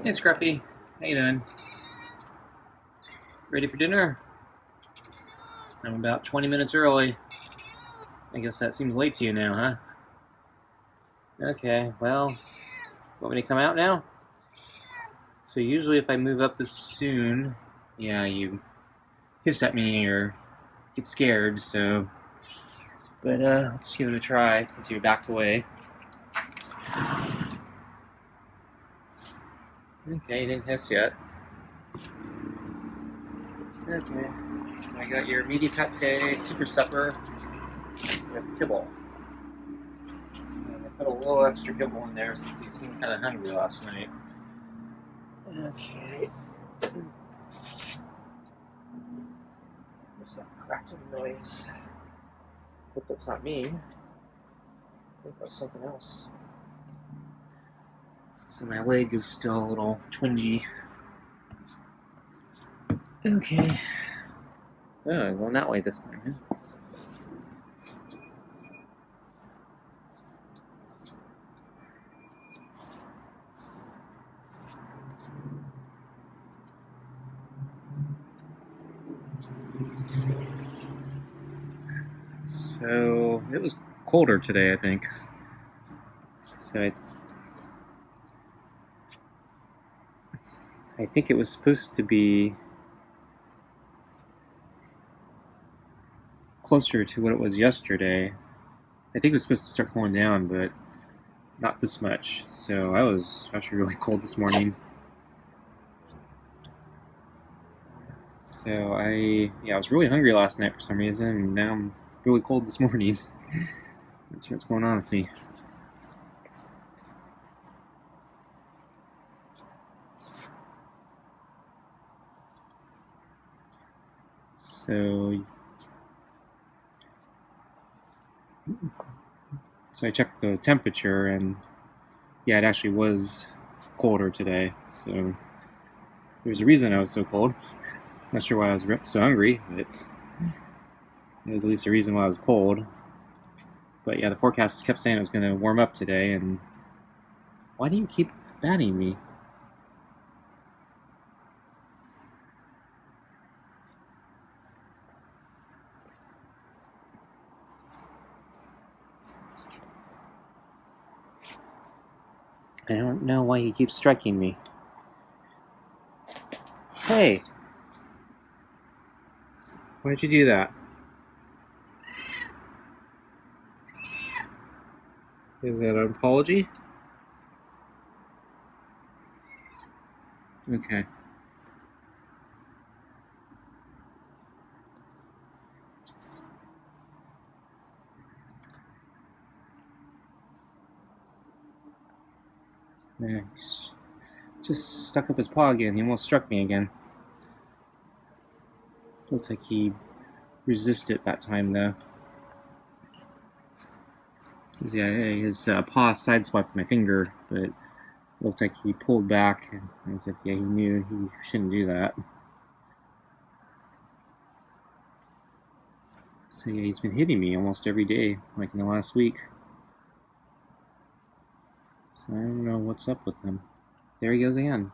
Hey Scruffy, how you doing? Ready for dinner? I'm about 20 minutes early. I guess that seems late to you now, huh? Okay, well, want me to come out now? So usually if I move up this soon, yeah, you hiss at me or get scared, so... But, let's give it a try since you backed away. Okay, you didn't hiss yet. Okay, so I got your meaty pate super supper with kibble. And I put a little extra kibble in there since you seemed kind of hungry last night. Okay. What's that cracking noise? Hope that's not me. I think that was something else. So my leg is still a little twingy. Okay. Oh, going that way this time, huh? So it was colder today, I think. So I think it was supposed to be closer to what it was yesterday. I think it was supposed to start cooling down, but not this much. So I was actually really cold this morning. So I was really hungry last night for some reason, and now I'm really cold this morning. Not sure what's going on with me. So I checked the temperature, and yeah, it actually was colder today. So there's a reason I was so cold. Not sure why I was so hungry, but it was at least a reason why I was cold. But yeah, the forecast kept saying it was going to warm up today, and why do you keep batting me? I don't know why he keeps striking me. Hey! Why'd you do that? Is that an apology? Okay. Yeah, he's just stuck up his paw again. He almost struck me again. Looks like he resisted that time, though. Yeah, his paw sideswiped my finger, but it looked like he pulled back, as if he knew he shouldn't do that. So yeah, he's been hitting me almost every day, like in the last week. So I don't know what's up with him. There he goes again.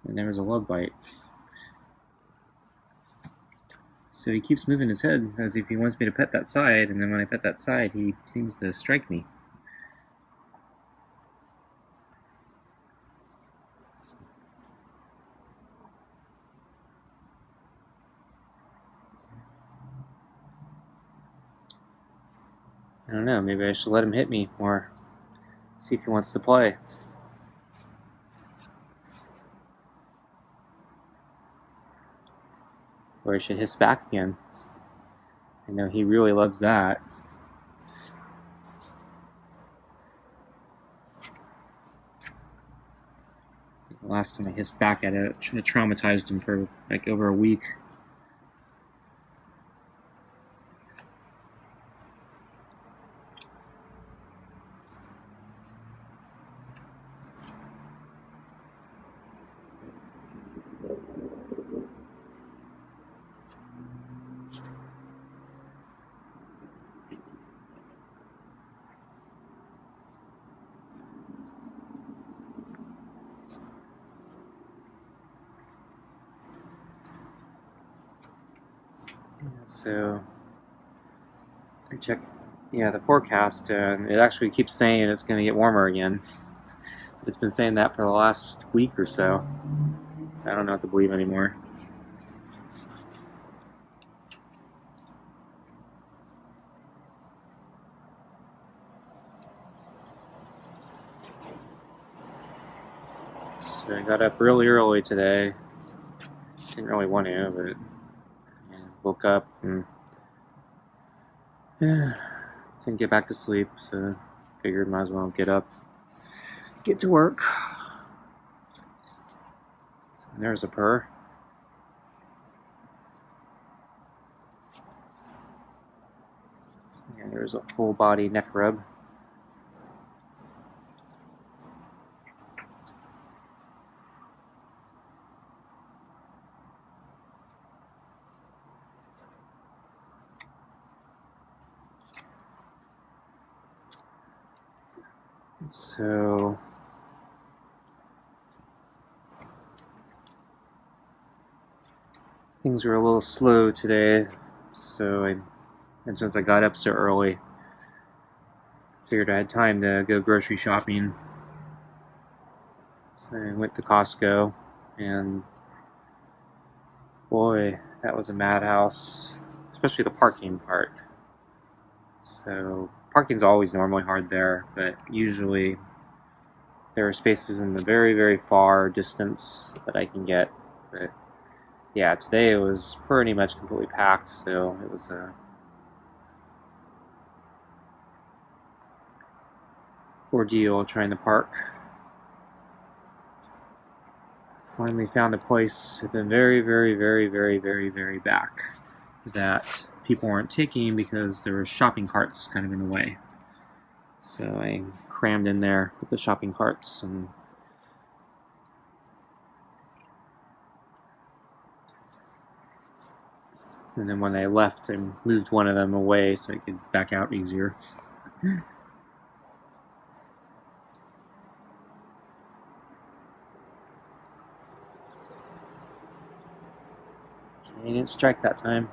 And there's a love bite. So he keeps moving his head as if he wants me to pet that side, and then when I pet that side, he seems to strike me. I don't know, maybe I should let him hit me more. See if he wants to play. Or I should hiss back again. I know he really loves that. The last time I hissed back at it traumatized him for like over a week. So I checked, yeah, the forecast, and it actually keeps saying it's going to get warmer again. It's been saying that for the last week or so. So I don't know what to believe anymore. So I got up really early today. Didn't really want to, but yeah, woke up and couldn't get back to sleep, so figured might as well get up, get to work. So there's a purr. Yeah, there's a full body neck rub. So things were a little slow today, and since I got up so early, figured I had time to go grocery shopping. So I went to Costco, and boy, that was a madhouse, especially the parking part. So parking's always normally hard there, but usually there are spaces in the very, very far distance that I can get. But yeah, today it was pretty much completely packed, so it was a ordeal trying to park. Finally found a place at the very, very, very, very, very, very back that people weren't taking because there were shopping carts kind of in the way. So I crammed in there with the shopping carts, and then when I left, I moved one of them away so I could back out easier. He didn't strike that time.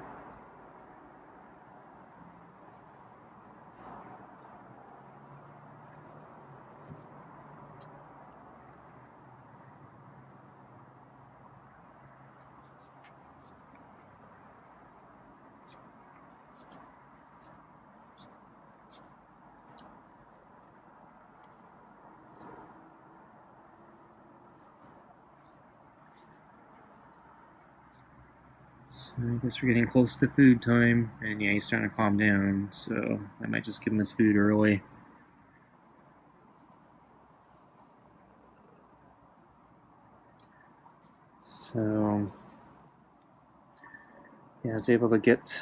So I guess we're getting close to food time, and yeah, he's starting to calm down, so I might just give him his food early. So yeah, I was able to get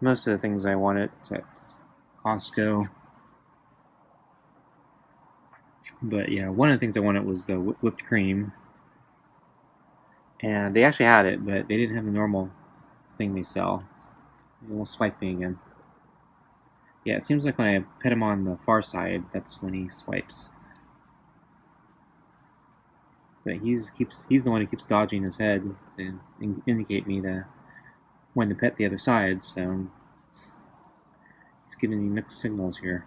most of the things I wanted at Costco. But yeah, one of the things I wanted was the whipped cream. And they actually had it, but they didn't have the normal thing they sell. It won't swipe me again. Yeah, it seems like when I put him on the far side, that's when he swipes. But he's the one who keeps dodging his head to indicate me when to pet the other side, so he's giving me mixed signals here.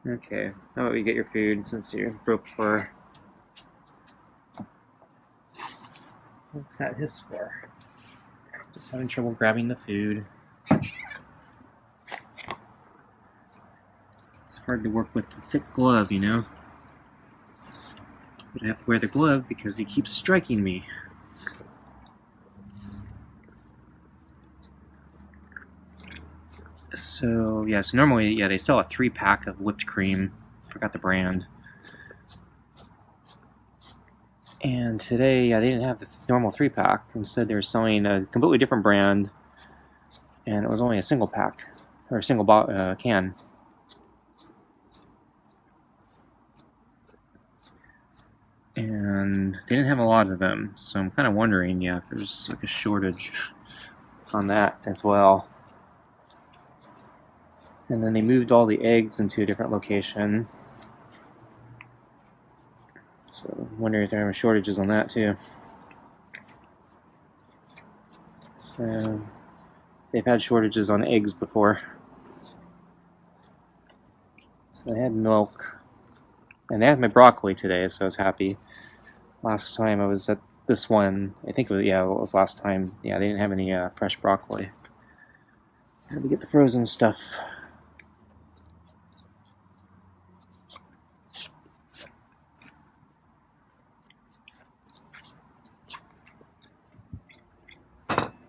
Okay, how about we get your food since you broke fur? What's that hiss for? Just having trouble grabbing the food. It's hard to work with the thick glove, you know? But I have to wear the glove because he keeps striking me. So yeah, so normally, yeah, they sell a 3-pack of whipped cream. Forgot the brand. And today, yeah, they didn't have the normal 3-pack. Instead, they were selling a completely different brand, and it was only a single pack, or a single can. And they didn't have a lot of them, so I'm kind of wondering, yeah, if there's like a shortage on that as well. And then they moved all the eggs into a different location. So I'm wondering if there are shortages on that too. So they've had shortages on eggs before. So they had milk. And they had my broccoli today, so I was happy. Last time I was at this one, I think it was, yeah, it was last time. Yeah, they didn't have any fresh broccoli. Had to get the frozen stuff.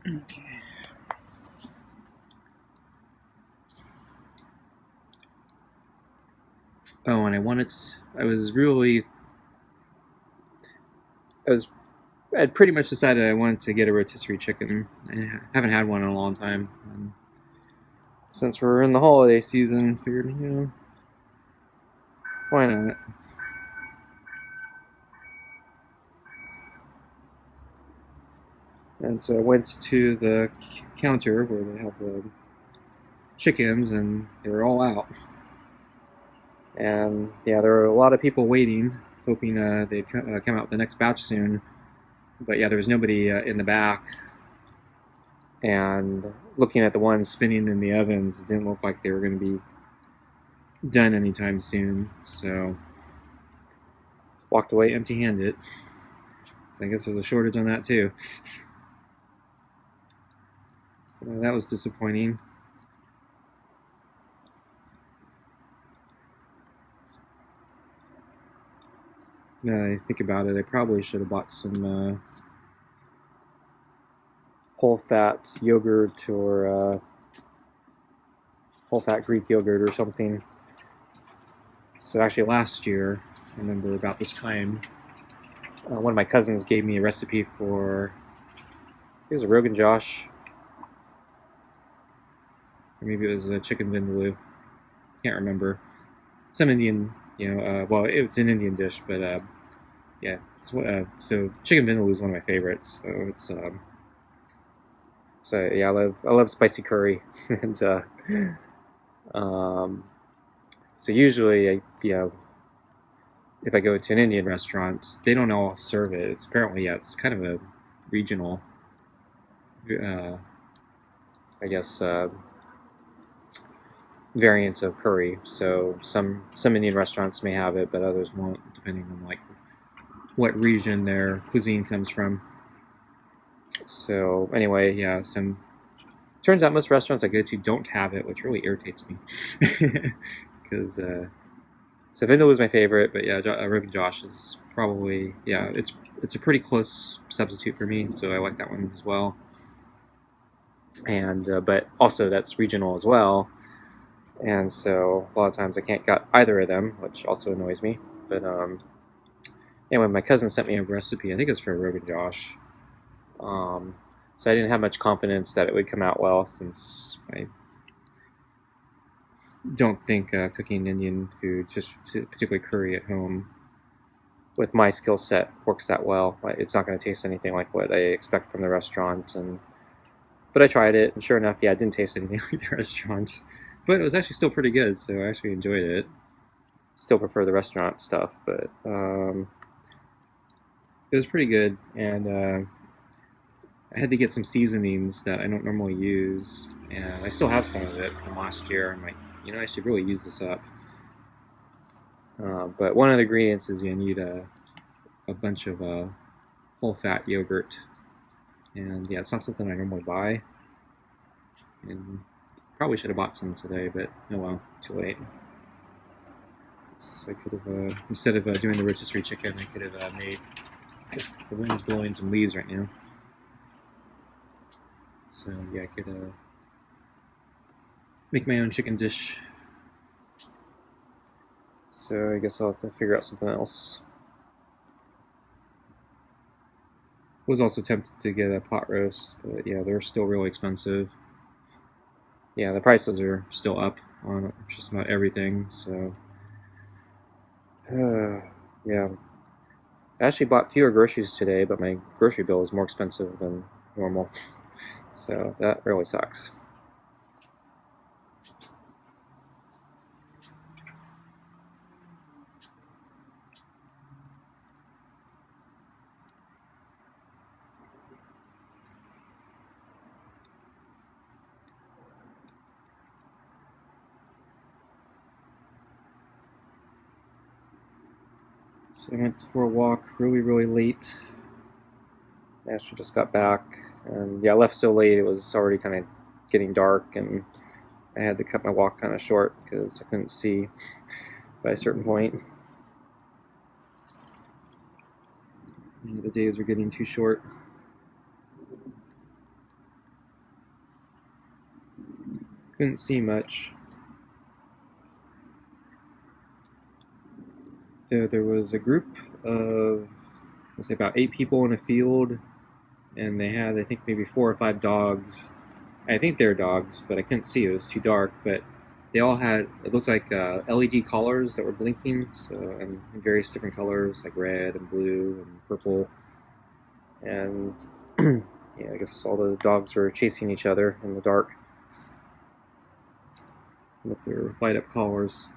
Okay. Oh, and I'd pretty much decided I wanted to get a rotisserie chicken. I haven't had one in a long time. And since we're in the holiday season, figured, why not? And so I went to the counter where they have the chickens, and they were all out. And yeah, there were a lot of people waiting, hoping they'd come out with the next batch soon. But yeah, there was nobody in the back. And looking at the ones spinning in the ovens, it didn't look like they were going to be done anytime soon. So walked away empty-handed. So I guess there's a shortage on that too. So that was disappointing. Now I think about it, I probably should have bought some whole-fat yogurt or whole-fat Greek yogurt or something. So actually last year, I remember about this time, one of my cousins gave me a recipe for, it was a Rogan Josh, or maybe it was a chicken vindaloo. Can't remember. Some Indian, well, it's an Indian dish, but yeah. So chicken vindaloo is one of my favorites. So it's so yeah, I love spicy curry, and so usually if I go to an Indian restaurant, they don't all serve it. It's apparently, yeah, it's kind of a regional, I guess, variant of curry. So some Indian restaurants may have it, but others won't, depending on like what region their cuisine comes from. So anyway, yeah, turns out most restaurants I go to don't have it, which really irritates me. Because so vindaloo is my favorite, but yeah, Rogan Josh is probably, yeah, it's a pretty close substitute for me, so I like that one as well. And but also that's regional as well, and so a lot of times I can't get either of them, which also annoys me. But anyway, my cousin sent me a recipe. I think it's for Rogan Josh. So I didn't have much confidence that it would come out well, since I don't think cooking Indian food, just particularly curry at home, with my skill set works that well. It's not going to taste anything like what I expect from the restaurant. But I tried it, and sure enough, yeah, it didn't taste anything like the restaurant. But it was actually still pretty good, so I actually enjoyed it. Still prefer the restaurant stuff, but it was pretty good. And I had to get some seasonings that I don't normally use, and I still have some of it from last year. I'm like, I should really use this up. But one of the ingredients is you need a bunch of whole-fat yogurt, and yeah, it's not something I normally buy, and probably should have bought some today, but oh well, too late. So I could have, instead of doing the rotisserie chicken, I could have made, I guess the wind's blowing some leaves right now. So yeah, I could make my own chicken dish. So I guess I'll have to figure out something else. Was also tempted to get a pot roast, but yeah, they're still really expensive. Yeah, the prices are still up on just about everything, so yeah. I actually bought fewer groceries today, but my grocery bill is more expensive than normal, so that really sucks. So I went for a walk really late. I actually just got back, and yeah, I left so late it was already kind of getting dark, and I had to cut my walk kind of short because I couldn't see by a certain point. The days are getting too short. Couldn't see much. There was a group of, let's say, about 8 people in a field, and they had, I think, maybe 4 or 5 dogs. I think they were dogs, but I couldn't see. It was too dark. But they all had, it looked like LED collars that were blinking, so in various different colors, like red and blue and purple. And yeah, I guess all the dogs were chasing each other in the dark with their light up collars.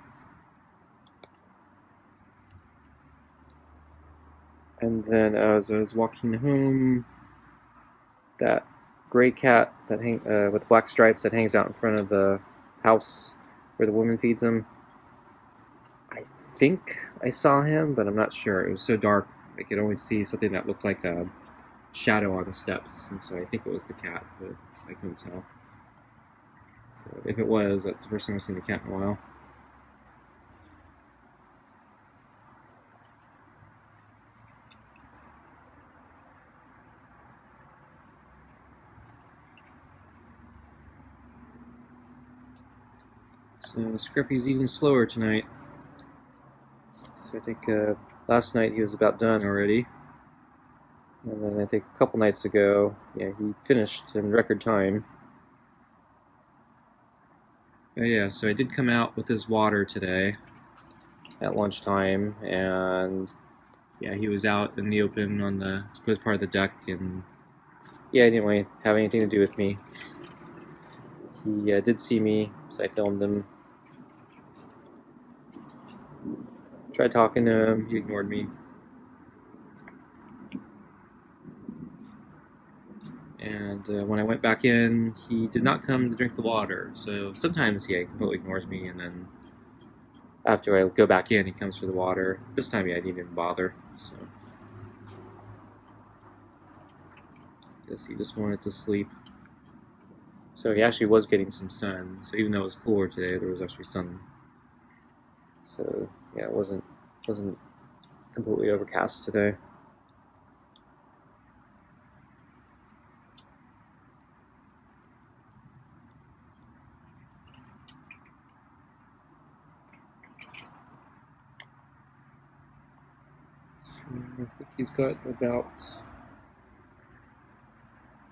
And then as I was walking home, that gray cat that with black stripes that hangs out in front of the house where the woman feeds him, I think I saw him, but I'm not sure. It was so dark I could only see something that looked like a shadow on the steps, and so I think it was the cat, but I couldn't tell. So if it was, that's the first time I've seen the cat in a while. So Scruffy's eating slower tonight. So I think last night he was about done already. And then I think a couple nights ago, yeah, he finished in record time. Oh yeah, so I did come out with his water today at lunchtime, and yeah, he was out in the open on the exposed part of the deck, and yeah, he didn't really have anything to do with me. He did see me, so I filmed him. Tried talking to him, he ignored me. And when I went back in, he did not come to drink the water. So sometimes he completely ignores me, and then after I go back in, he comes for the water. This time, yeah, I didn't even bother. So I guess he just wanted to sleep. So he actually was getting some sun. So even though it was cooler today, there was actually sun. So yeah, it wasn't completely overcast today. I think he's got about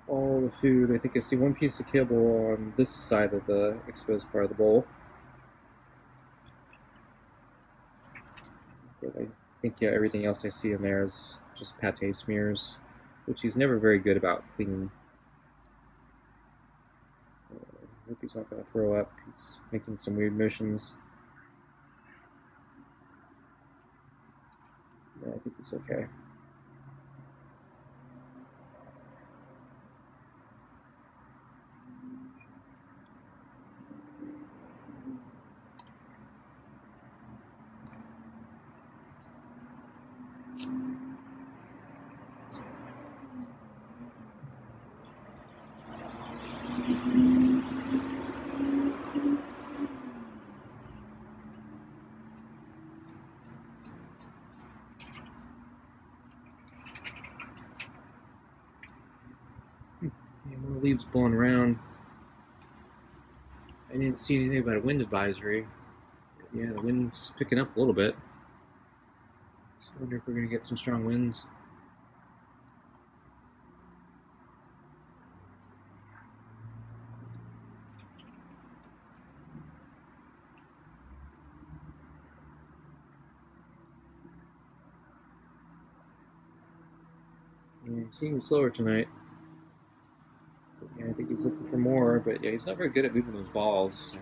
all the food. I think I see one piece of kibble on this side of the exposed part of the bowl. But I think, yeah, everything else I see in there is just pate smears, which he's never very good about cleaning. I hope he's not going to throw up. He's making some weird motions. Yeah, I think he's okay. Yeah, more leaves blowing around. I didn't see anything about a wind advisory. Yeah, the wind's picking up a little bit. So I wonder if we're going to get some strong winds. Yeah, he's seeming slower tonight. Yeah, I think he's looking for more, but yeah, he's not very good at moving those balls. So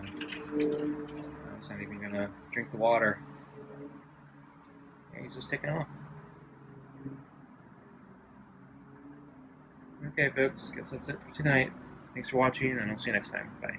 he's not even gonna drink the water. Yeah, he's just taking off. Okay, folks, guess that's it for tonight. Thanks for watching, and I'll see you next time. Bye.